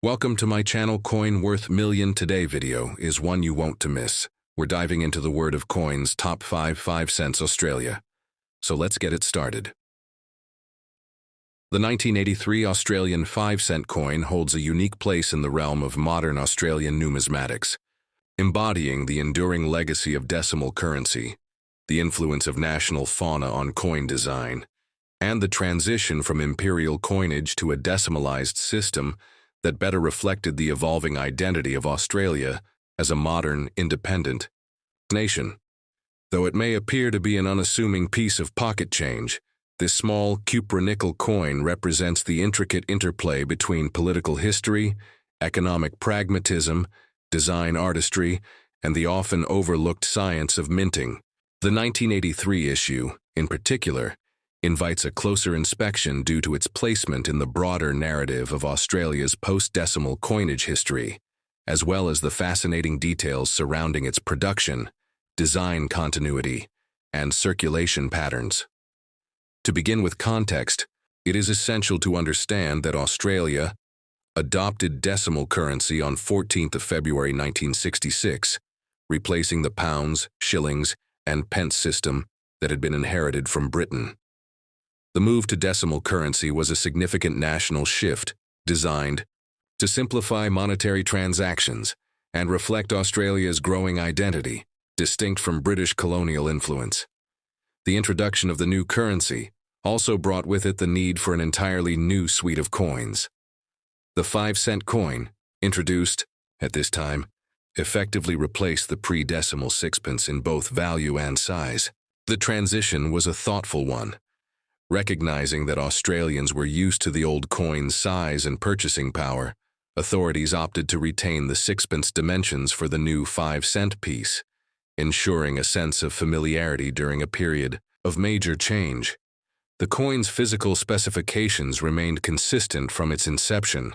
Welcome to my channel. Coin Worth Million. Today video is one you won't to miss. We're diving into the world of coins, top 5 cents Australia. So let's get it started. The 1983 Australian 5-cent coin holds a unique place in the realm of modern Australian numismatics, embodying the enduring legacy of decimal currency, the influence of national fauna on coin design, and the transition from imperial coinage to a decimalized system that better reflected the evolving identity of Australia as a modern, independent nation. Though it may appear to be an unassuming piece of pocket change, this small cupra-nickel coin represents the intricate interplay between political history, economic pragmatism, design artistry, and the often overlooked science of minting. The 1983 issue, in particular, invites a closer inspection due to its placement in the broader narrative of Australia's post-decimal coinage history, as well as the fascinating details surrounding its production, design continuity, and circulation patterns. To begin with context, it is essential to understand that Australia adopted decimal currency on 14th of February 1966, replacing the pounds, shillings, and pence system that had been inherited from Britain. The move to decimal currency was a significant national shift designed to simplify monetary transactions and reflect Australia's growing identity, distinct from British colonial influence. The introduction of the new currency also brought with it the need for an entirely new suite of coins. The 5-cent coin, introduced at this time, effectively replaced the pre-decimal sixpence in both value and size. The transition was a thoughtful one. Recognizing that Australians were used to the old coin's size and purchasing power, authorities opted to retain the sixpence dimensions for the new 5-cent piece, ensuring a sense of familiarity during a period of major change. The coin's physical specifications remained consistent from its inception.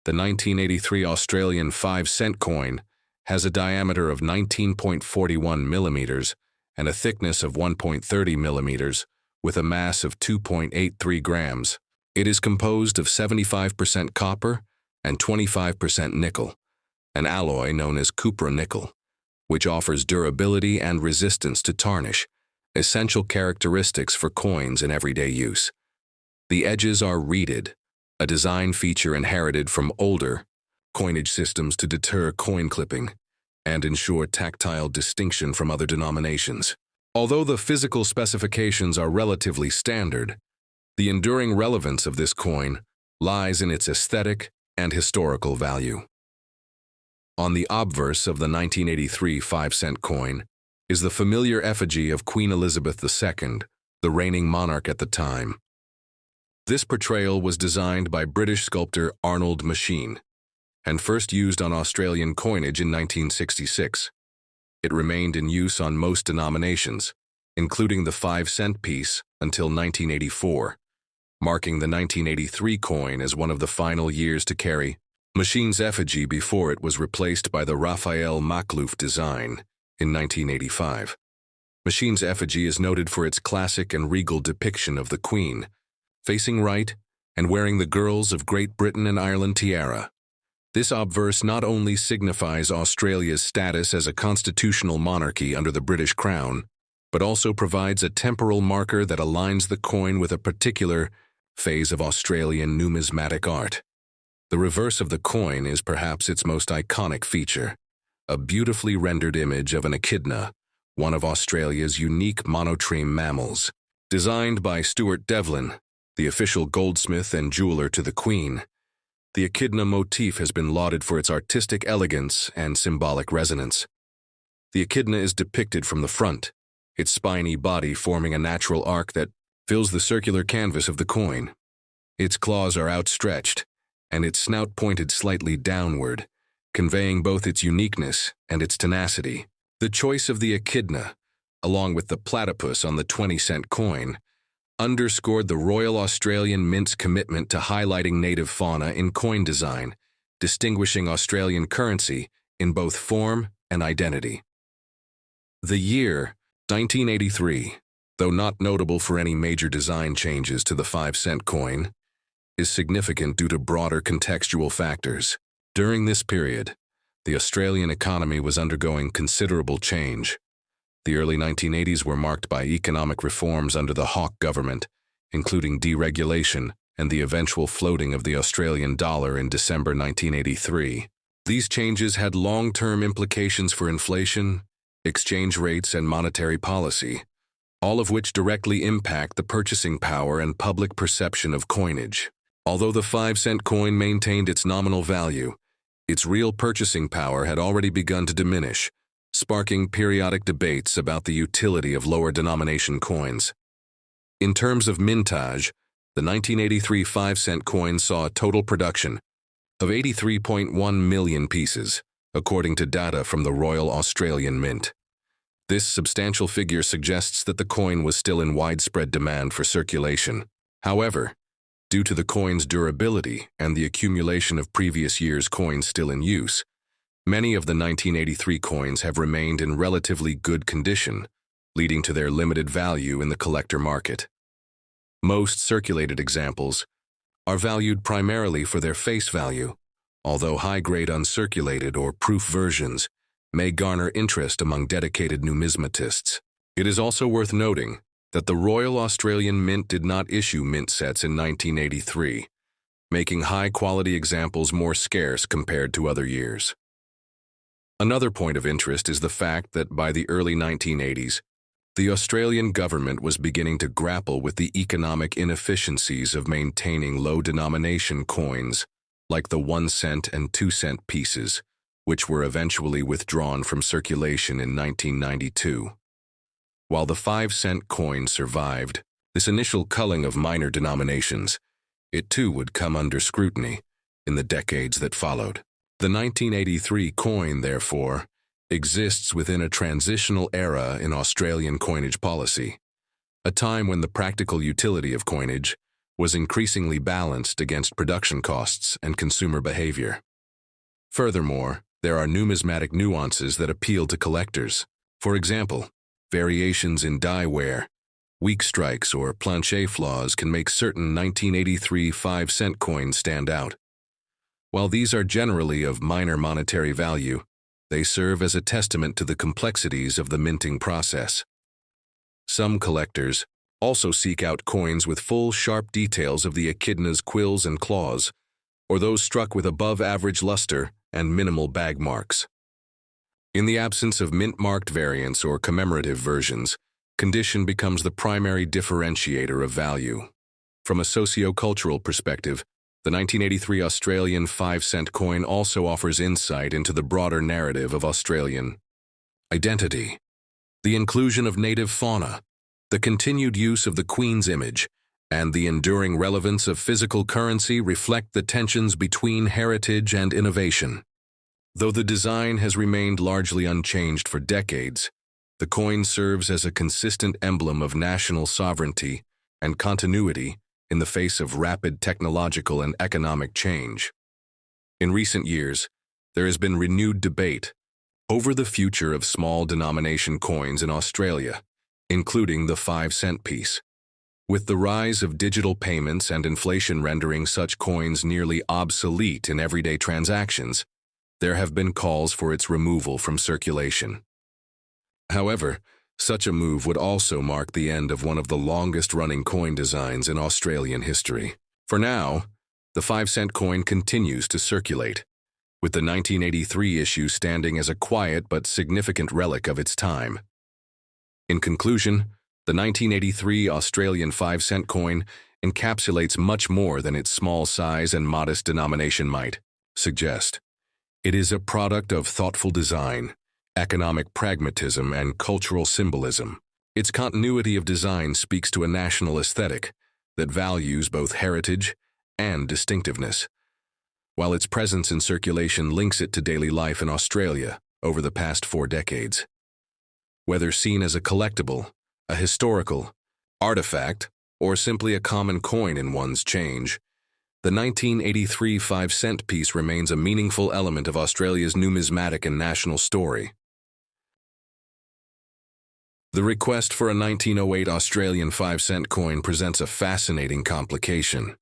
The 1983 Australian 5-cent coin has a diameter of 19.41 millimeters and a thickness of 1.30 millimeters, with a mass of 2.83 grams. It is composed of 75% copper and 25% nickel, an alloy known as cupra-nickel, which offers durability and resistance to tarnish, essential characteristics for coins in everyday use. The edges are reeded, a design feature inherited from older coinage systems to deter coin clipping and ensure tactile distinction from other denominations. Although the physical specifications are relatively standard, the enduring relevance of this coin lies in its aesthetic and historical value. On the obverse of the 1983 5-cent coin is the familiar effigy of Queen Elizabeth II, the reigning monarch at the time. This portrayal was designed by British sculptor Arnold Machin and first used on Australian coinage in 1966. It remained in use on most denominations, including the 5-cent piece, until 1984, marking the 1983 coin as one of the final years to carry Machin's effigy before it was replaced by the Raphael Makhlouf design in 1985. Machin's effigy is noted for its classic and regal depiction of the Queen, facing right and wearing the Girls of Great Britain and Ireland tiara. This obverse not only signifies Australia's status as a constitutional monarchy under the British Crown, but also provides a temporal marker that aligns the coin with a particular phase of Australian numismatic art. The reverse of the coin is perhaps its most iconic feature, a beautifully rendered image of an echidna, one of Australia's unique monotreme mammals. Designed by Stuart Devlin, the official goldsmith and jeweler to the Queen, the echidna motif has been lauded for its artistic elegance and symbolic resonance. The echidna is depicted from the front, its spiny body forming a natural arc that fills the circular canvas of the coin. Its claws are outstretched, and its snout pointed slightly downward, conveying both its uniqueness and its tenacity. The choice of the echidna, along with the platypus on the 20-cent coin, underscored the Royal Australian Mint's commitment to highlighting native fauna in coin design, distinguishing Australian currency in both form and identity. The year, 1983, though not notable for any major design changes to the 5-cent coin, is significant due to broader contextual factors. During this period, the Australian economy was undergoing considerable change. The early 1980s were marked by economic reforms under the Hawke government, including deregulation and the eventual floating of the Australian dollar in December 1983. These changes had long-term implications for inflation, exchange rates, and monetary policy, all of which directly impact the purchasing power and public perception of coinage. Although the 5-cent coin maintained its nominal value, its real purchasing power had already begun to diminish, sparking periodic debates about the utility of lower-denomination coins. In terms of mintage, the 1983 5-cent coin saw a total production of 83.1 million pieces, according to data from the Royal Australian Mint. This substantial figure suggests that the coin was still in widespread demand for circulation. However, due to the coin's durability and the accumulation of previous year's coins still in use, many of the 1983 coins have remained in relatively good condition, leading to their limited value in the collector market. Most circulated examples are valued primarily for their face value, although high-grade uncirculated or proof versions may garner interest among dedicated numismatists. It is also worth noting that the Royal Australian Mint did not issue mint sets in 1983, making high-quality examples more scarce compared to other years. Another point of interest is the fact that by the early 1980s, the Australian government was beginning to grapple with the economic inefficiencies of maintaining low-denomination coins like the 1-cent and 2-cent pieces, which were eventually withdrawn from circulation in 1992. While the 5-cent coin survived this initial culling of minor denominations, it too would come under scrutiny in the decades that followed. The 1983 coin, therefore, exists within a transitional era in Australian coinage policy, a time when the practical utility of coinage was increasingly balanced against production costs and consumer behavior. Furthermore, there are numismatic nuances that appeal to collectors. For example, variations in die wear, weak strikes, or plancher flaws can make certain 1983 5-cent coins stand out. While these are generally of minor monetary value, they serve as a testament to the complexities of the minting process. Some collectors also seek out coins with full, sharp details of the echidna's quills and claws, or those struck with above-average luster and minimal bag marks. In the absence of mint-marked variants or commemorative versions, condition becomes the primary differentiator of value. From a socio-cultural perspective, the 1983 Australian 5-cent coin also offers insight into the broader narrative of Australian identity. The inclusion of native fauna, the continued use of the Queen's image, and the enduring relevance of physical currency reflect the tensions between heritage and innovation. Though the design has remained largely unchanged for decades, the coin serves as a consistent emblem of national sovereignty and continuity in the face of rapid technological and economic change. In recent years, there has been renewed debate over the future of small denomination coins in Australia, including the 5-cent piece. With the rise of digital payments and inflation rendering such coins nearly obsolete in everyday transactions, there have been calls for its removal from circulation. However, such a move would also mark the end of one of the longest-running coin designs in Australian history. For now, the 5-cent coin continues to circulate, with the 1983 issue standing as a quiet but significant relic of its time. In conclusion, the 1983 Australian 5-cent coin encapsulates much more than its small size and modest denomination might suggest. It is a product of thoughtful design, economic pragmatism, and cultural symbolism. Its continuity of design speaks to a national aesthetic that values both heritage and distinctiveness, while its presence in circulation links it to daily life in Australia over the past 4 decades. Whether seen as a collectible, a historical artifact, or simply a common coin in one's change, the 1983 5-cent piece remains a meaningful element of Australia's numismatic and national story. The request for a 1908 Australian 5-cent coin presents a fascinating complication.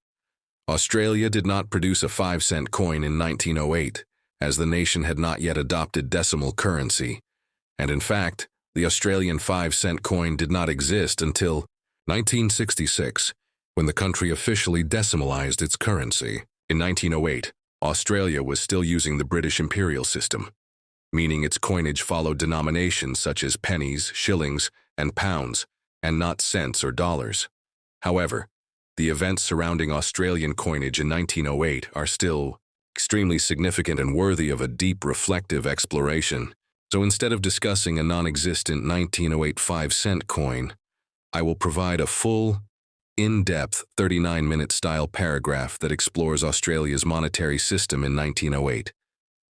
Australia did not produce a 5-cent coin in 1908, as the nation had not yet adopted decimal currency, and in fact, the Australian 5-cent coin did not exist until 1966, when the country officially decimalized its currency. In 1908, Australia was still using the British imperial system, meaning its coinage followed denominations such as pennies, shillings, and pounds, and not cents or dollars. However, the events surrounding Australian coinage in 1908 are still extremely significant and worthy of a deep reflective exploration. So instead of discussing a non-existent 1908 5-cent coin, I will provide a full, in-depth 39-minute style paragraph that explores Australia's monetary system in 1908,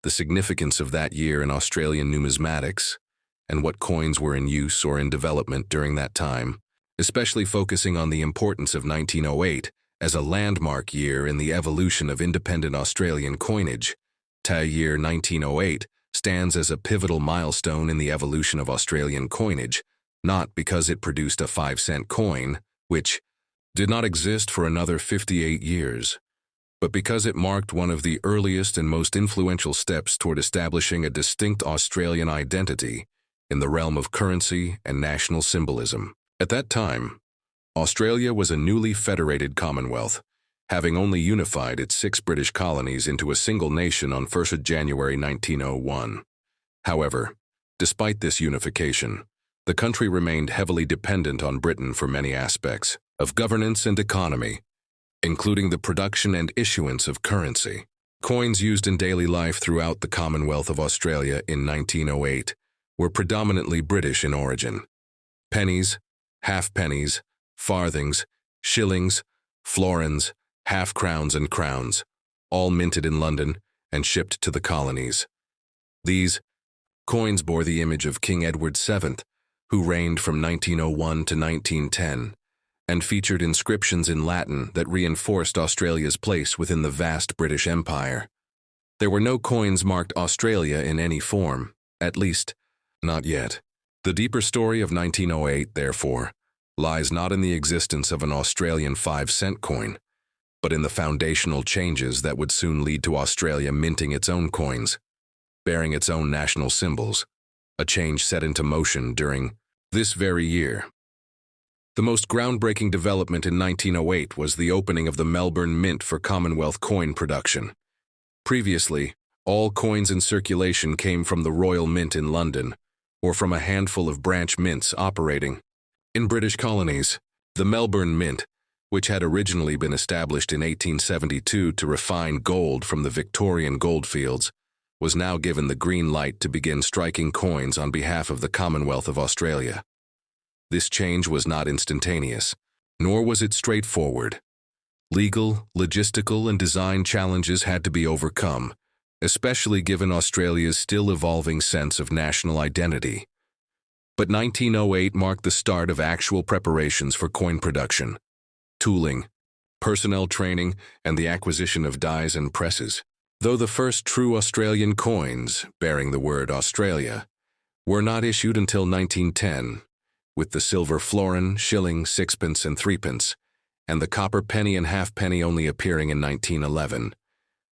the significance of that year in Australian numismatics, and what coins were in use or in development during that time, especially focusing on the importance of 1908 as a landmark year in the evolution of independent Australian coinage. The year 1908 stands as a pivotal milestone in the evolution of Australian coinage, not because it produced a 5-cent coin, which did not exist for another 58 years, but because it marked one of the earliest and most influential steps toward establishing a distinct Australian identity in the realm of currency and national symbolism. At that time, Australia was a newly federated commonwealth, having only unified its 6 British colonies into a single nation on 1st January 1901. However, despite this unification, the country remained heavily dependent on Britain for many aspects of governance and economy, including the production and issuance of currency. Coins used in daily life throughout the Commonwealth of Australia in 1908 were predominantly British in origin. Pennies, half-pennies, farthings, shillings, florins, half-crowns and crowns, all minted in London and shipped to the colonies. These coins bore the image of King Edward VII, who reigned from 1901 to 1910, and featured inscriptions in Latin that reinforced Australia's place within the vast British Empire. There were no coins marked Australia in any form, at least, not yet. The deeper story of 1908, therefore, lies not in the existence of an Australian 5-cent coin, but in the foundational changes that would soon lead to Australia minting its own coins, bearing its own national symbols, a change set into motion during this very year. The most groundbreaking development in 1908 was the opening of the Melbourne Mint for Commonwealth coin production. Previously, all coins in circulation came from the Royal Mint in London, or from a handful of branch mints operating in British colonies. The Melbourne Mint, which had originally been established in 1872 to refine gold from the Victorian goldfields, was now given the green light to begin striking coins on behalf of the Commonwealth of Australia. This change was not instantaneous, nor was it straightforward. Legal, logistical, and design challenges had to be overcome, especially given Australia's still evolving sense of national identity. But 1908 marked the start of actual preparations for coin production, tooling, personnel training, and the acquisition of dies and presses. Though the first true Australian coins, bearing the word Australia, were not issued until 1910, with the silver florin, shilling, sixpence, and threepence, and the copper penny and halfpenny only appearing in 1911,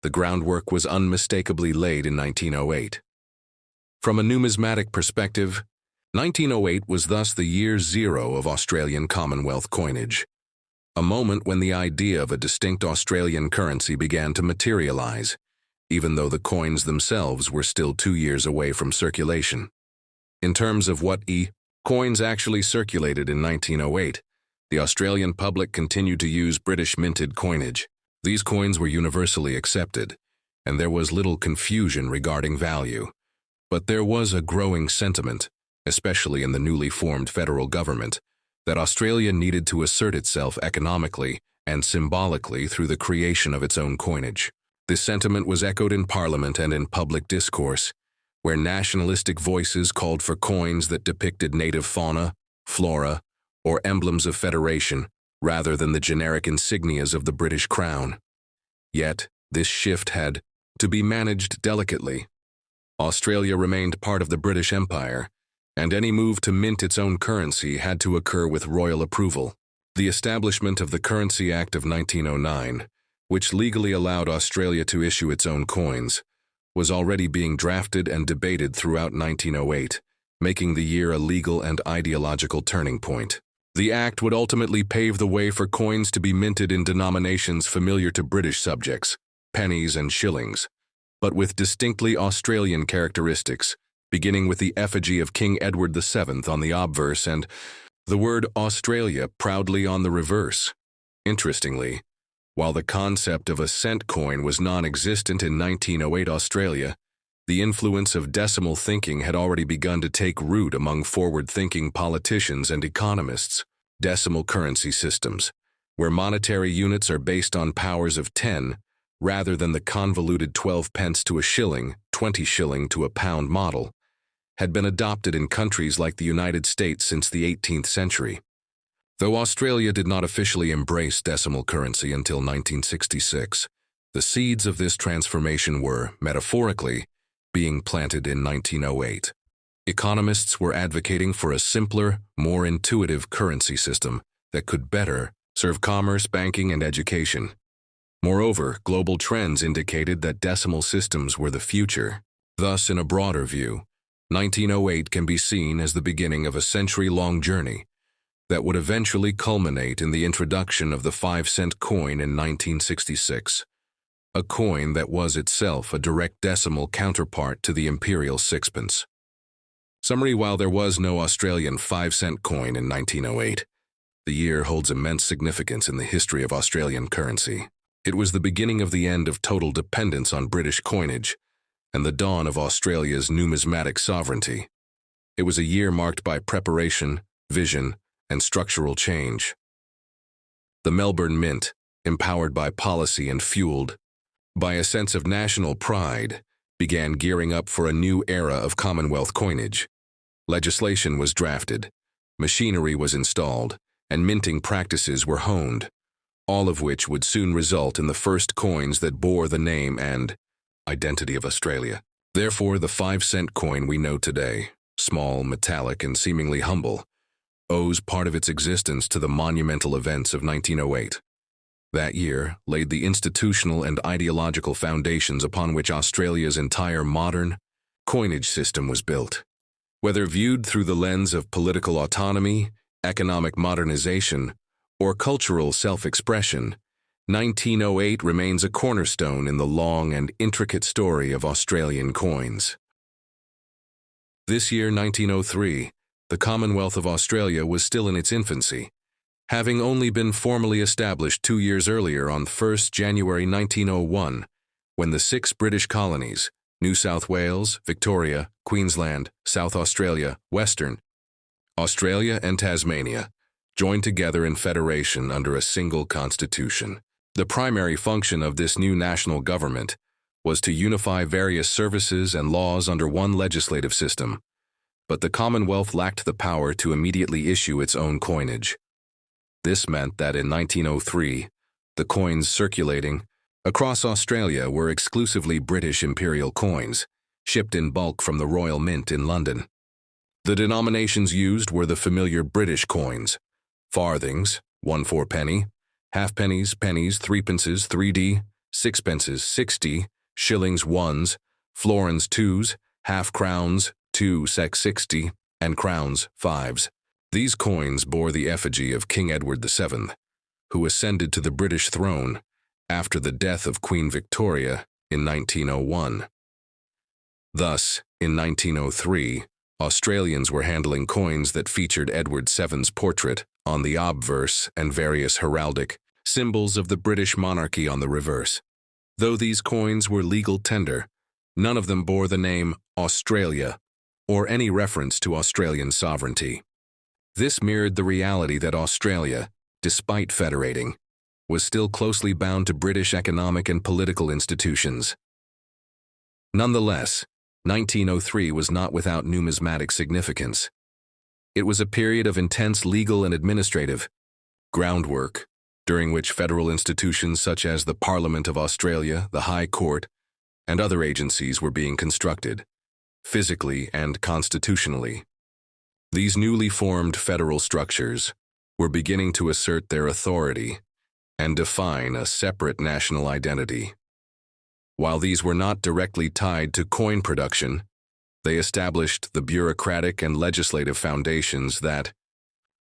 the groundwork was unmistakably laid in 1908. From a numismatic perspective, 1908 was thus the year zero of Australian Commonwealth coinage, a moment when the idea of a distinct Australian currency began to materialize, even though the coins themselves were still 2 years away from circulation. In terms of what coins actually circulated in 1908, the Australian public continued to use British minted coinage. These coins were universally accepted, and there was little confusion regarding value. But there was a growing sentiment, especially in the newly formed federal government, that Australia needed to assert itself economically and symbolically through the creation of its own coinage. This sentiment was echoed in Parliament and in public discourse, where nationalistic voices called for coins that depicted native fauna, flora, or emblems of federation, rather than the generic insignias of the British Crown. Yet, this shift had to be managed delicately. Australia remained part of the British Empire, and any move to mint its own currency had to occur with royal approval. The establishment of the Currency Act of 1909 which legally allowed Australia to issue its own coins, was already being drafted and debated throughout 1908, making the year a legal and ideological turning point. The act would ultimately pave the way for coins to be minted in denominations familiar to British subjects, pennies and shillings, but with distinctly Australian characteristics, beginning with the effigy of King Edward VII on the obverse and the word Australia proudly on the reverse. Interestingly, while the concept of a cent coin was non-existent in 1908 Australia, the influence of decimal thinking had already begun to take root among forward-thinking politicians and economists. Decimal currency systems, where monetary units are based on powers of 10 rather than the convoluted 12 pence to a shilling, 20 shilling to a pound model, had been adopted in countries like the United States since the 18th century. Though Australia did not officially embrace decimal currency until 1966, the seeds of this transformation were, metaphorically, being planted in 1908. Economists were advocating for a simpler, more intuitive currency system that could better serve commerce, banking, and education. Moreover, global trends indicated that decimal systems were the future. Thus, in a broader view, 1908 can be seen as the beginning of a century-long journey that would eventually culminate in the introduction of the 5-cent coin in 1966, a coin that was itself a direct decimal counterpart to the imperial sixpence. Summary: while there was no Australian 5-cent coin in 1908, the year holds immense significance in the history of Australian currency. It was the beginning of the end of total dependence on British coinage and the dawn of Australia's numismatic sovereignty. It was a year marked by preparation, vision, and structural change. The Melbourne Mint, empowered by policy and fueled by a sense of national pride, began gearing up for a new era of Commonwealth coinage. Legislation was drafted, machinery was installed, and minting practices were honed, all of which would soon result in the first coins that bore the name and identity of Australia. Therefore, the 5-cent coin we know today, small, metallic, and seemingly humble, owes part of its existence to the monumental events of 1908. That year laid the institutional and ideological foundations upon which Australia's entire modern coinage system was built. Whether viewed through the lens of political autonomy, economic modernization, or cultural self-expression, 1908 remains a cornerstone in the long and intricate story of Australian coins. This year, 1903, the Commonwealth of Australia was still in its infancy, having only been formally established 2 years earlier on 1 January 1901, when the 6 British colonies, New South Wales, Victoria, Queensland, South Australia, Western Australia, and Tasmania, joined together in federation under a single constitution. The primary function of this new national government was to unify various services and laws under one legislative system, but the Commonwealth lacked the power to immediately issue its own coinage. This meant that in 1903, the coins circulating across Australia were exclusively British imperial coins, shipped in bulk from the Royal Mint in London. The denominations used were the familiar British coins: farthings, 1 4-penny, halfpennies, pennies, threepences, 3d, sixpences, 60, shillings, 1s, florins, 2s, half-crowns, 2 sec 60, and crowns, 5s. These coins bore the effigy of King Edward VII, who ascended to the British throne after the death of Queen Victoria in 1901. Thus, in 1903, Australians were handling coins that featured Edward VII's portrait on the obverse and various heraldic symbols of the British monarchy on the reverse. Though these coins were legal tender, none of them bore the name Australia or any reference to Australian sovereignty. This mirrored the reality that Australia, despite federating, was still closely bound to British economic and political institutions. Nonetheless, 1903 was not without numismatic significance. It was a period of intense legal and administrative groundwork, during which federal institutions such as the Parliament of Australia, the High Court, and other agencies were being constructed, physically and constitutionally. These newly formed federal structures were beginning to assert their authority and define a separate national identity. While these were not directly tied to coin production, they established the bureaucratic and legislative foundations that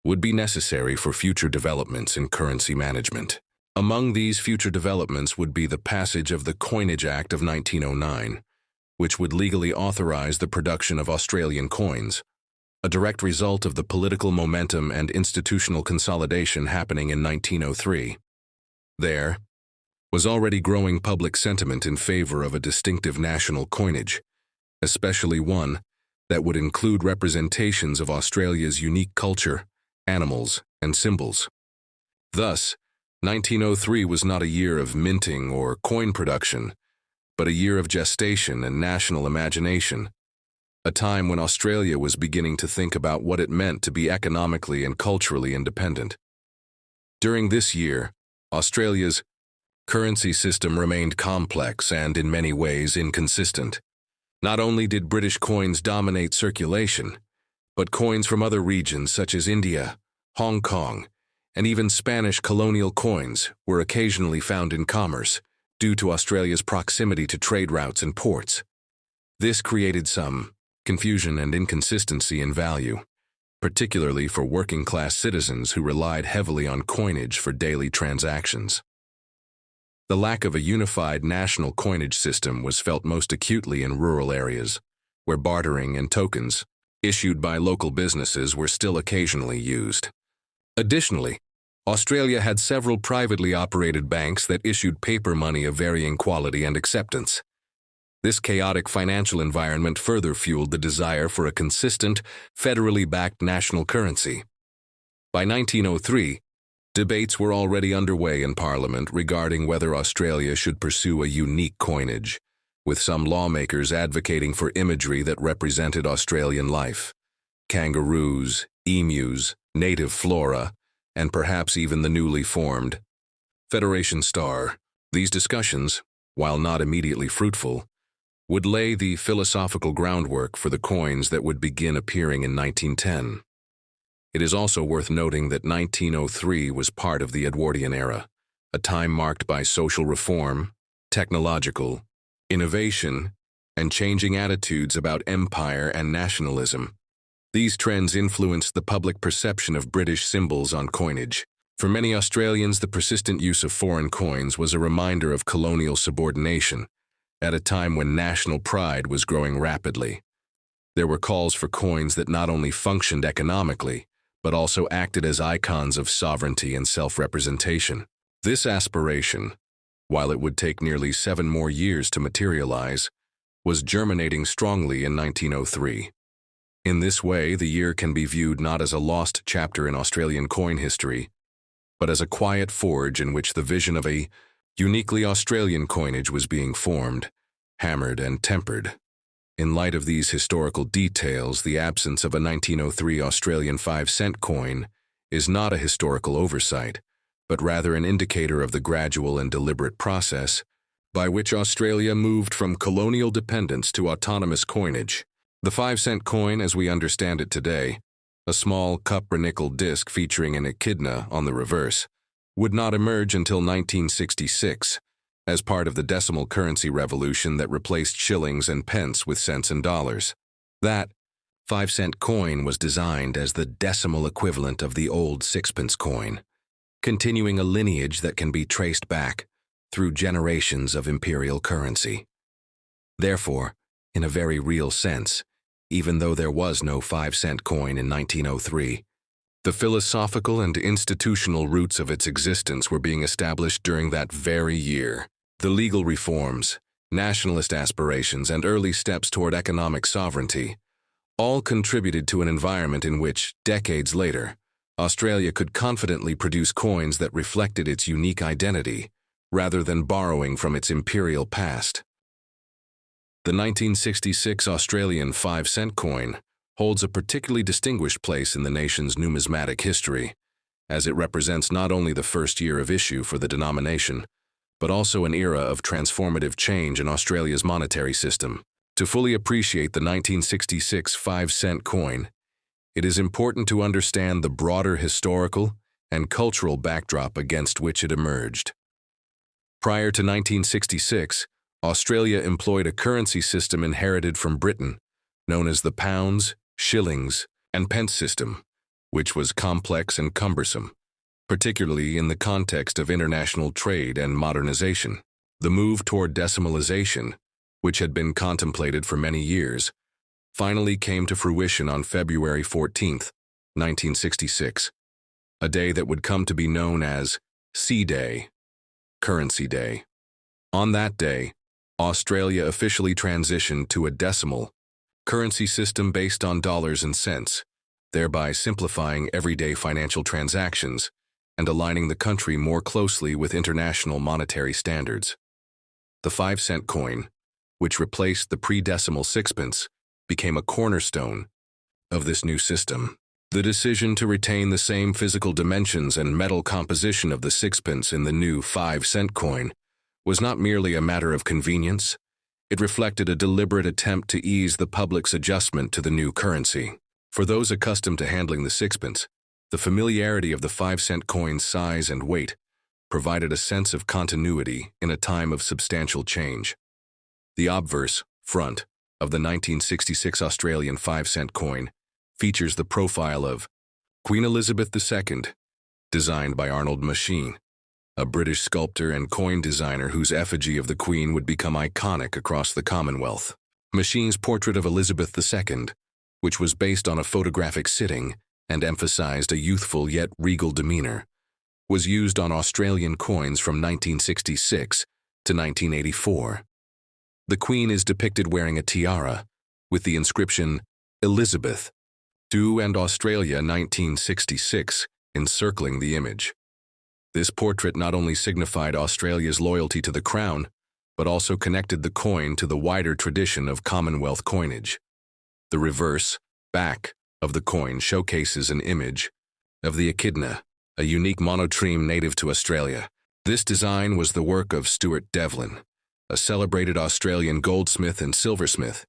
would be necessary for future developments in currency management. Among these future developments would be the passage of the Coinage Act of 1909, which would legally authorize the production of Australian coins, a direct result of the political momentum and institutional consolidation happening in 1903. There was already growing public sentiment in favor of a distinctive national coinage, especially one that would include representations of Australia's unique culture, animals, and symbols. Thus, 1903 was not a year of minting or coin production, but a year of gestation and national imagination, a time when Australia was beginning to think about what it meant to be economically and culturally independent. During this year, Australia's currency system remained complex and in many ways inconsistent. Not only did British coins dominate circulation, but coins from other regions such as India, Hong Kong, and even Spanish colonial coins were occasionally found in commerce due to Australia's proximity to trade routes and ports. This created some confusion and inconsistency in value, particularly for working-class citizens who relied heavily on coinage for daily transactions. The lack of a unified national coinage system was felt most acutely in rural areas, where bartering and tokens issued by local businesses were still occasionally used. Additionally, Australia had several privately operated banks that issued paper money of varying quality and acceptance. This chaotic financial environment further fueled the desire for a consistent, federally backed national currency. By 1903, debates were already underway in Parliament regarding whether Australia should pursue a unique coinage, with some lawmakers advocating for imagery that represented Australian life: kangaroos, emus, native flora, and perhaps even the newly formed Federation Star. These discussions, while not immediately fruitful, would lay the philosophical groundwork for the coins that would begin appearing in 1910. It is also worth noting that 1903 was part of the Edwardian era, a time marked by social reform, technological innovation, and changing attitudes about empire and nationalism. These trends influenced the public perception of British symbols on coinage. For many Australians, the persistent use of foreign coins was a reminder of colonial subordination, at a time when national pride was growing rapidly. There were calls for coins that not only functioned economically, but also acted as icons of sovereignty and self-representation. This aspiration, while it would take nearly 7 more years to materialize, was germinating strongly in 1903. In this way, the year can be viewed not as a lost chapter in Australian coin history, but as a quiet forge in which the vision of a uniquely Australian coinage was being formed, hammered, and tempered. In light of these historical details, the absence of a 1903 Australian 5-cent coin is not a historical oversight, but rather an indicator of the gradual and deliberate process by which Australia moved from colonial dependence to autonomous coinage. The 5-cent coin, as we understand it today, a small copper-nickel disc featuring an echidna on the reverse, would not emerge until 1966, as part of the decimal currency revolution that replaced shillings and pence with cents and dollars. That 5-cent coin was designed as the decimal equivalent of the old 6-pence coin, continuing a lineage that can be traced back through generations of imperial currency. Therefore, in a very real sense, even though there was no 5-cent coin in 1903, the philosophical and institutional roots of its existence were being established during that very year. The legal reforms, nationalist aspirations, and early steps toward economic sovereignty all contributed to an environment in which, decades later, Australia could confidently produce coins that reflected its unique identity, rather than borrowing from its imperial past. The 1966 Australian 5-cent coin holds a particularly distinguished place in the nation's numismatic history, as it represents not only the first year of issue for the denomination, but also an era of transformative change in Australia's monetary system. To fully appreciate the 1966 5-cent coin, it is important to understand the broader historical and cultural backdrop against which it emerged. Prior to 1966, Australia employed a currency system inherited from Britain, known as the pounds, shillings, and pence system, which was complex and cumbersome, particularly in the context of international trade and modernization. The move toward decimalization, which had been contemplated for many years, finally came to fruition on February 14, 1966, a day that would come to be known as C-Day, Currency Day. On that day, Australia officially transitioned to a decimal currency system based on dollars and cents, thereby simplifying everyday financial transactions and aligning the country more closely with international monetary standards. The 5-cent coin, which replaced the pre-decimal sixpence, became a cornerstone of this new system. The decision to retain the same physical dimensions and metal composition of the sixpence in the new 5-cent coin was not merely a matter of convenience. It reflected a deliberate attempt to ease the public's adjustment to the new currency. For those accustomed to handling the sixpence, the familiarity of the 5-cent coin's size and weight provided a sense of continuity in a time of substantial change. The obverse, front, of the 1966 Australian 5-cent coin features the profile of Queen Elizabeth II, designed by Arnold Machin, a British sculptor and coin designer whose effigy of the Queen would become iconic across the Commonwealth. Machin's portrait of Elizabeth II, which was based on a photographic sitting and emphasized a youthful yet regal demeanor, was used on Australian coins from 1966 to 1984. The Queen is depicted wearing a tiara with the inscription Elizabeth II and Australia 1966 encircling the image. This portrait not only signified Australia's loyalty to the Crown, but also connected the coin to the wider tradition of Commonwealth coinage. The reverse, back, of the coin showcases an image of the echidna, a unique monotreme native to Australia. This design was the work of Stuart Devlin, a celebrated Australian goldsmith and silversmith,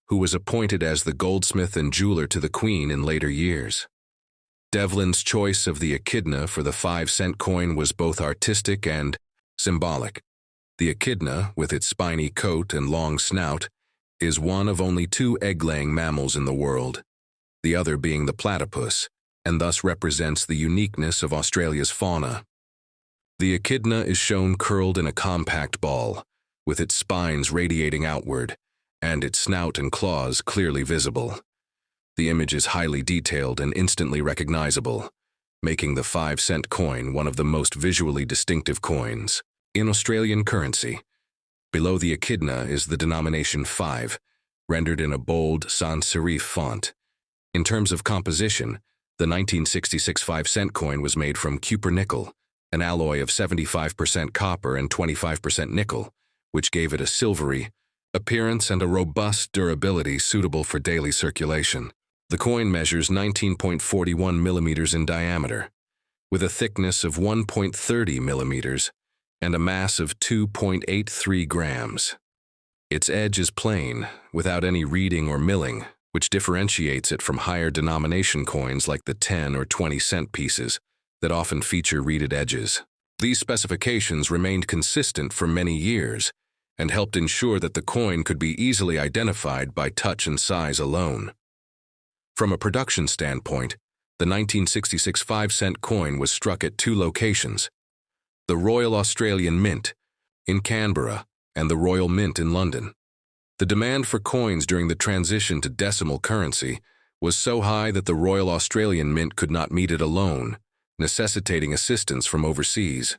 who was appointed as the goldsmith and jeweler to the Queen in later years. Devlin's choice of the echidna for the 5-cent coin was both artistic and symbolic. The echidna, with its spiny coat and long snout, is one of only 2 egg-laying mammals in the world, the other being the platypus, and thus represents the uniqueness of Australia's fauna. The echidna is shown curled in a compact ball, with its spines radiating outward, and its snout and claws clearly visible. The image is highly detailed and instantly recognizable, making the 5-cent coin one of the most visually distinctive coins in Australian currency. Below the echidna is the denomination 5, rendered in a bold sans serif font. In terms of composition, the 1966 5-cent coin was made from cupronickel, an alloy of 75% copper and 25% nickel, which gave it a silvery appearance and a robust durability suitable for daily circulation. The coin measures 19.41 millimeters in diameter, with a thickness of 1.30 millimeters and a mass of 2.83 grams. Its edge is plain, without any reeding or milling, which differentiates it from higher denomination coins like the 10 or 20-cent pieces that often feature reeded edges. These specifications remained consistent for many years and helped ensure that the coin could be easily identified by touch and size alone. From a production standpoint, the 1966 5-cent coin was struck at 2 locations: the Royal Australian Mint in Canberra and the Royal Mint in London. The demand for coins during the transition to decimal currency was so high that the Royal Australian Mint could not meet it alone, necessitating assistance from overseas.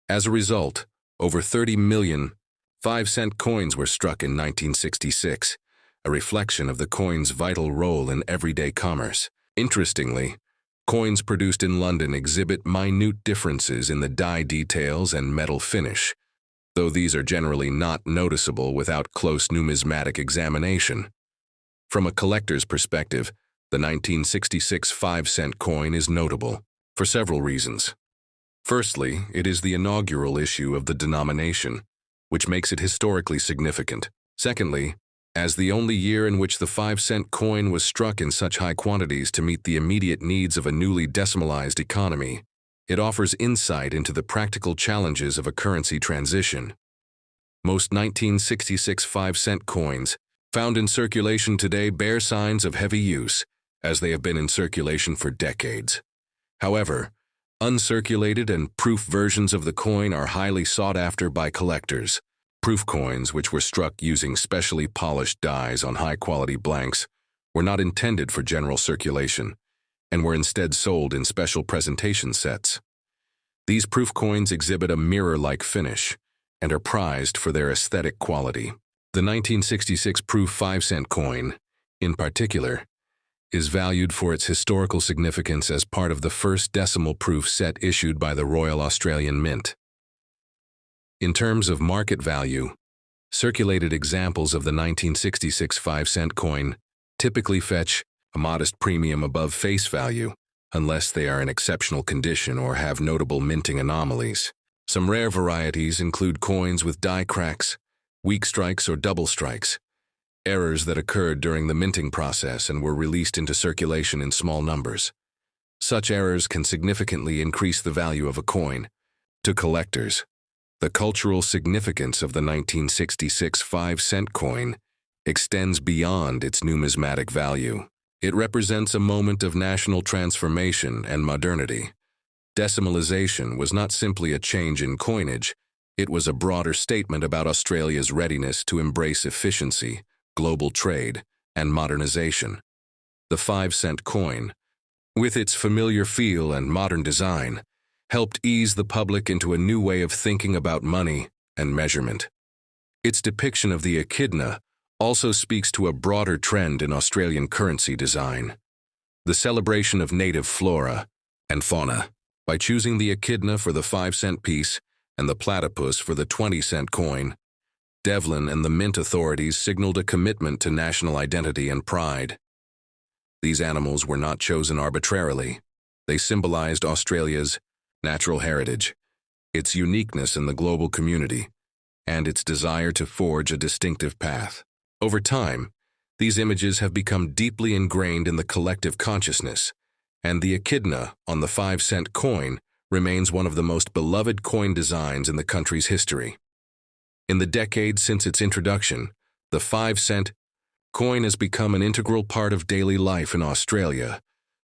As a result, over 30 million 5-cent coins were struck in 1966, a reflection of the coin's vital role in everyday commerce. Interestingly, coins produced in London exhibit minute differences in the die details and metal finish, though these are generally not noticeable without close numismatic examination. From a collector's perspective, the 1966 5-cent coin is notable for several reasons. Firstly, it is the inaugural issue of the denomination, which makes it historically significant. Secondly, As the only year in which the 5-cent coin was struck in such high quantities to meet the immediate needs of a newly decimalized economy, it offers insight into the practical challenges of a currency transition. Most 1966 5-cent coins found in circulation today bear signs of heavy use, as they have been in circulation for decades. However, uncirculated and proof versions of the coin are highly sought after by collectors. Proof coins, which were struck using specially polished dies on high-quality blanks, were not intended for general circulation, and were instead sold in special presentation sets. These proof coins exhibit a mirror-like finish and are prized for their aesthetic quality. The 1966 proof 5-cent coin, in particular, is valued for its historical significance as part of the first decimal proof set issued by the Royal Australian Mint. In terms of market value, circulated examples of the 1966 5-cent coin typically fetch a modest premium above face value, unless they are in exceptional condition or have notable minting anomalies. Some rare varieties include coins with die cracks, weak strikes or double strikes, errors that occurred during the minting process and were released into circulation in small numbers. Such errors can significantly increase the value of a coin. To collectors, the cultural significance of the 1966 5-cent coin extends beyond its numismatic value. It represents a moment of national transformation and modernity. Decimalization was not simply a change in coinage, it was a broader statement about Australia's readiness to embrace efficiency, global trade, and modernization. The 5-cent coin, with its familiar feel and modern design, helped ease the public into a new way of thinking about money and measurement. Its depiction of the echidna also speaks to a broader trend in Australian currency design. The celebration of native flora and fauna. By choosing the echidna for the 5-cent piece and the platypus for the 20-cent coin, Devlin and the Mint authorities signaled a commitment to national identity and pride. These animals were not chosen arbitrarily. They symbolized Australia's natural heritage, its uniqueness in the global community, and its desire to forge a distinctive path. Over time, these images have become deeply ingrained in the collective consciousness, and the echidna on the 5-cent coin remains one of the most beloved coin designs in the country's history. In the decades since its introduction, the 5-cent coin has become an integral part of daily life in Australia,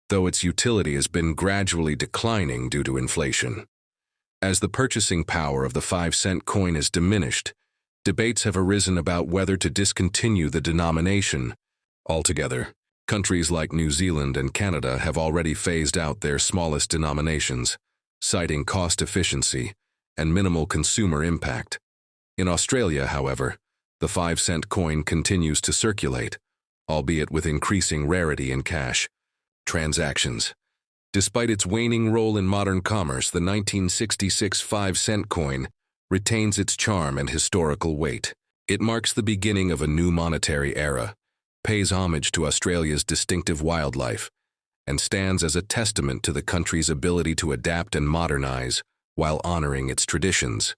though its utility has been gradually declining due to inflation. As the purchasing power of the 5-cent coin has diminished, debates have arisen about whether to discontinue the denomination altogether. Countries like New Zealand and Canada have already phased out their smallest denominations, citing cost efficiency and minimal consumer impact. In Australia, however, the 5-cent coin continues to circulate, albeit with increasing rarity in cash transactions. Despite its waning role in modern commerce, the 1966 5-cent coin retains its charm and historical weight. It marks the beginning of a new monetary era, pays homage to Australia's distinctive wildlife, and stands as a testament to the country's ability to adapt and modernize while honoring its traditions.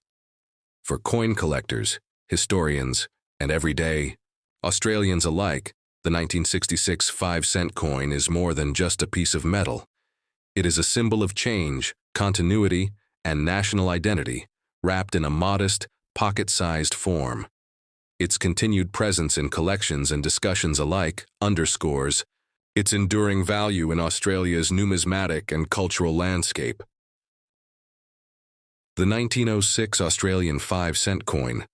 For coin collectors, historians, and everyday Australians alike, the 1966 5-cent coin is more than just a piece of metal. It is a symbol of change, continuity, and national identity, wrapped in a modest, pocket-sized form. Its continued presence in collections and discussions alike underscores its enduring value in Australia's numismatic and cultural landscape. The 1906 Australian 5-cent coin,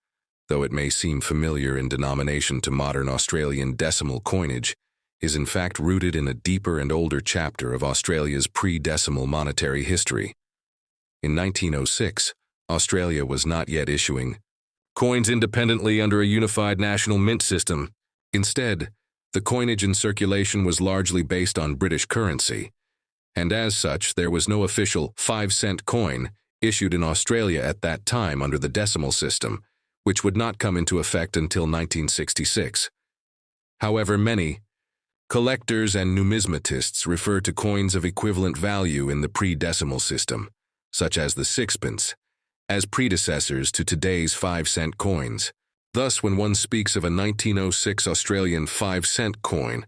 though it may seem familiar in denomination to modern Australian decimal coinage, is in fact rooted in a deeper and older chapter of Australia's pre-decimal monetary history. In 1906, Australia was not yet issuing coins independently under a unified national mint system. Instead, the coinage in circulation was largely based on British currency, and as such, there was no official 5-cent coin issued in Australia at that time under the decimal system, which would not come into effect until 1966. However, many collectors and numismatists refer to coins of equivalent value in the pre-decimal system, such as the sixpence, as predecessors to today's 5-cent coins. Thus, when one speaks of a 1906 Australian 5-cent coin,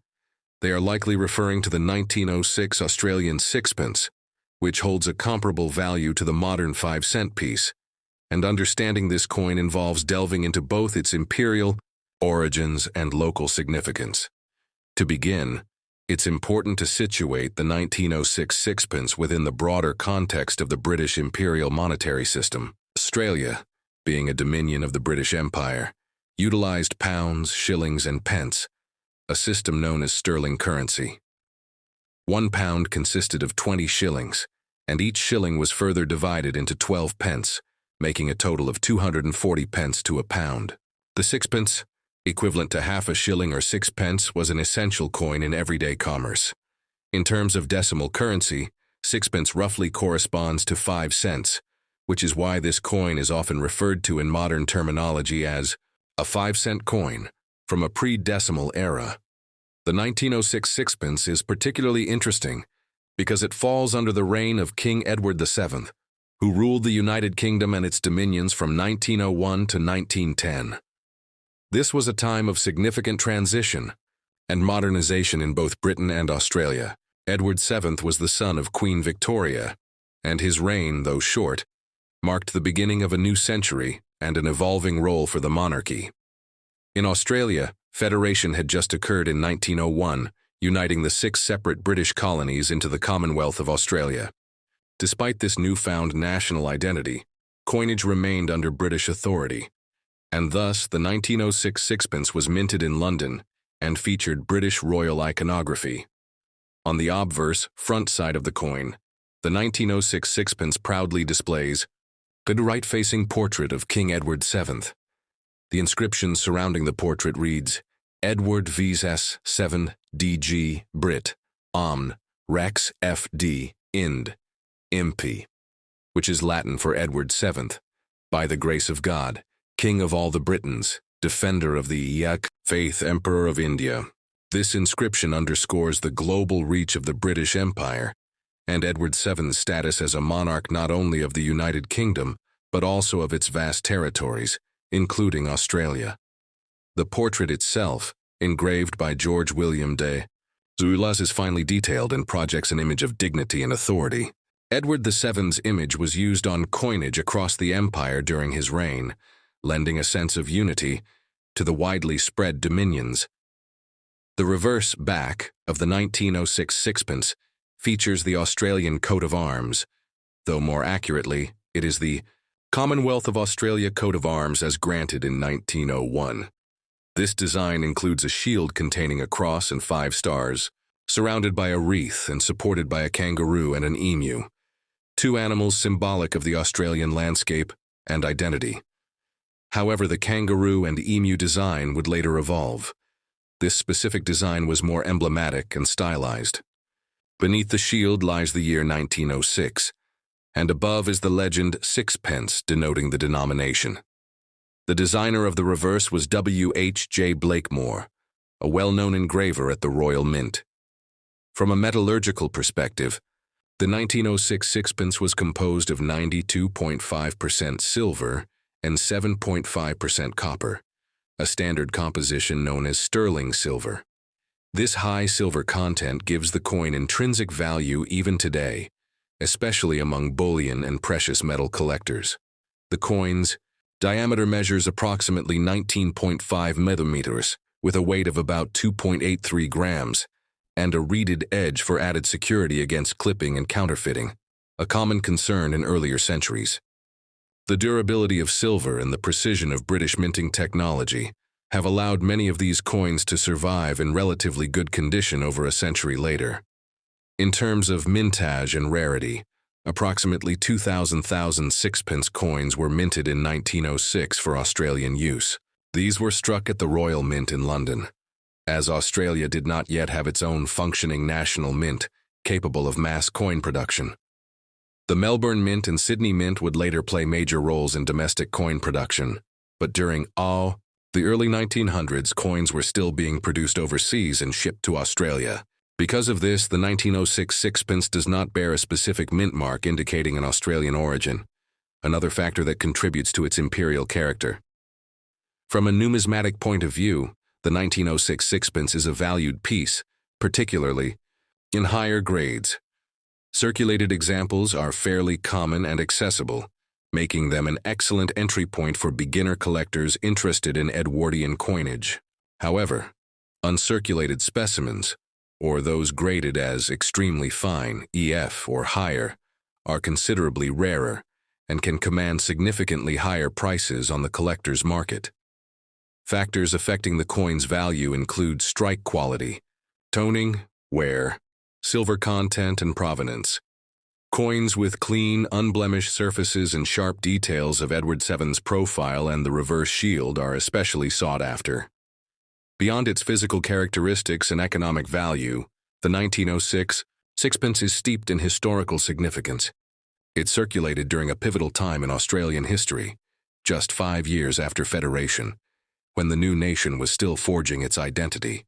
they are likely referring to the 1906 Australian sixpence, which holds a comparable value to the modern 5-cent piece, and understanding this coin involves delving into both its imperial origins and local significance. To begin, it's important to situate the 1906 sixpence within the broader context of the British imperial monetary system. Australia, being a dominion of the British Empire, utilized pounds, shillings, and pence, a system known as sterling currency. 1 pound consisted of 20 shillings, and each shilling was further divided into 12 pence, making a total of 240 pence to a pound. The sixpence, equivalent to half a shilling or 6 pence, was an essential coin in everyday commerce. In terms of decimal currency, sixpence roughly corresponds to 5 cents, which is why this coin is often referred to in modern terminology as a 5-cent coin from a pre-decimal era. The 1906 sixpence is particularly interesting because it falls under the reign of King Edward VII, who ruled the United Kingdom and its dominions from 1901 to 1910. This was a time of significant transition and modernization in both Britain and Australia. Edward VII was the son of Queen Victoria, and his reign, though short, marked the beginning of a new century and an evolving role for the monarchy. In Australia, federation had just occurred in 1901, uniting the 6 separate British colonies into the Commonwealth of Australia. Despite this newfound national identity, coinage remained under British authority, and thus the 1906 sixpence was minted in London and featured British royal iconography. On the obverse, front side of the coin, the 1906 sixpence proudly displays a right-facing portrait of King Edward VII. The inscription surrounding the portrait reads, Edward Vs 7 DG Brit Omn Rex FD Ind Imp, which is Latin for Edward VII, by the grace of God, King of all the Britons, defender of the faith, Emperor of India. This inscription underscores the global reach of the British Empire and Edward VII's status as a monarch not only of the United Kingdom, but also of its vast territories, including Australia. The portrait itself, engraved by George William de Zulas, is finely detailed and projects an image of dignity and authority. Edward VII's image was used on coinage across the empire during his reign, lending a sense of unity to the widely spread dominions. The reverse back of the 1906 sixpence features the Australian coat of arms, though more accurately, it is the Commonwealth of Australia coat of arms as granted in 1901. This design includes a shield containing a cross and 5 stars, surrounded by a wreath and supported by a kangaroo and an emu, 2 animals symbolic of the Australian landscape and identity. However, the kangaroo and emu design would later evolve. This specific design was more emblematic and stylized. Beneath the shield lies the year 1906, and above is the legend sixpence denoting the denomination. The designer of the reverse was W.H.J. Blakemore, a well-known engraver at the Royal Mint. From a metallurgical perspective, the 1906 sixpence was composed of 92.5% silver and 7.5% copper, a standard composition known as sterling silver. This high silver content gives the coin intrinsic value even today, especially among bullion and precious metal collectors. The coin's diameter measures approximately 19.5 millimeters, with a weight of about 2.83 grams, and a reeded edge for added security against clipping and counterfeiting, a common concern in earlier centuries. The durability of silver and the precision of British minting technology have allowed many of these coins to survive in relatively good condition over a century later. In terms of mintage and rarity, approximately 2,000 sixpence coins were minted in 1906 for Australian use. These were struck at the Royal Mint in London, as Australia did not yet have its own functioning national mint capable of mass coin production. The Melbourne Mint and Sydney Mint would later play major roles in domestic coin production, but during the early 1900s, coins were still being produced overseas and shipped to Australia. Because of this, the 1906 sixpence does not bear a specific mint mark indicating an Australian origin, another factor that contributes to its imperial character. From a numismatic point of view, the 1906 sixpence is a valued piece, particularly in higher grades. Circulated examples are fairly common and accessible, making them an excellent entry point for beginner collectors interested in Edwardian coinage. However, uncirculated specimens, or those graded as extremely fine, EF or higher, are considerably rarer and can command significantly higher prices on the collector's market. Factors affecting the coin's value include strike quality, toning, wear, silver content, and provenance. Coins with clean, unblemished surfaces and sharp details of Edward VII's profile and the reverse shield are especially sought after. Beyond its physical characteristics and economic value, the 1906 sixpence is steeped in historical significance. It circulated during a pivotal time in Australian history, just 5 years after Federation, when the new nation was still forging its identity.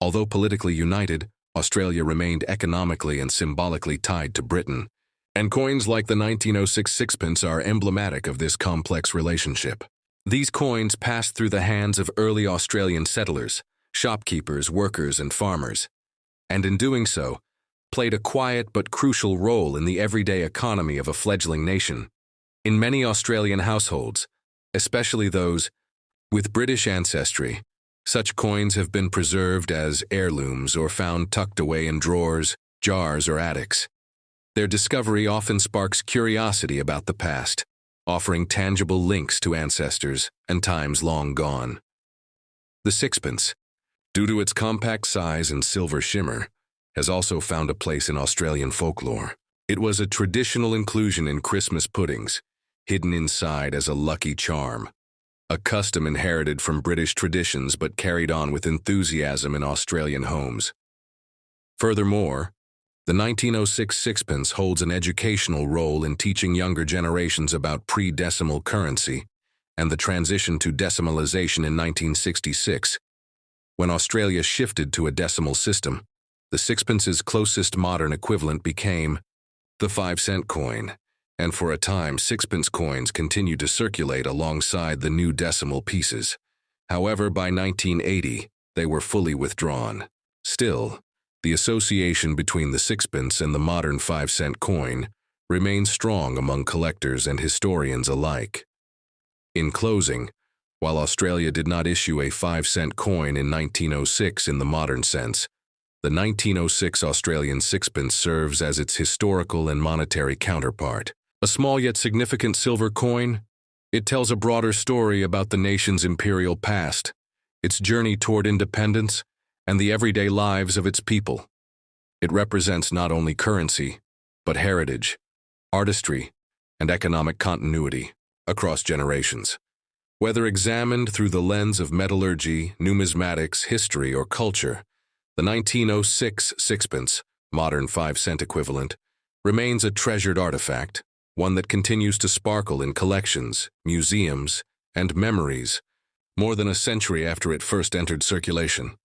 Although politically united, Australia remained economically and symbolically tied to Britain, and coins like the 1906 sixpence are emblematic of this complex relationship. These coins passed through the hands of early Australian settlers, shopkeepers, workers, and farmers, and in doing so, played a quiet but crucial role in the everyday economy of a fledgling nation. In many Australian households, especially those with British ancestry, such coins have been preserved as heirlooms or found tucked away in drawers, jars, or attics. Their discovery often sparks curiosity about the past, offering tangible links to ancestors and times long gone. The sixpence, due to its compact size and silver shimmer, has also found a place in Australian folklore. It was a traditional inclusion in Christmas puddings, hidden inside as a lucky charm, a custom inherited from British traditions but carried on with enthusiasm in Australian homes. Furthermore, the 1906 sixpence holds an educational role in teaching younger generations about pre-decimal currency and the transition to decimalisation in 1966. When Australia shifted to a decimal system, the sixpence's closest modern equivalent became the 5-cent coin, and for a time sixpence coins continued to circulate alongside the new decimal pieces. However, by 1980, they were fully withdrawn. Still, the association between the sixpence and the modern 5-cent coin remains strong among collectors and historians alike. In closing, while Australia did not issue a 5-cent coin in 1906 in the modern sense, the 1906 Australian sixpence serves as its historical and monetary counterpart. A small yet significant silver coin, it tells a broader story about the nation's imperial past, its journey toward independence, and the everyday lives of its people. It represents not only currency, but heritage, artistry, and economic continuity across generations. Whether examined through the lens of metallurgy, numismatics, history, or culture, the 1906 sixpence, modern 5-cent equivalent, remains a treasured artifact, one that continues to sparkle in collections, museums, and memories more than a century after it first entered circulation.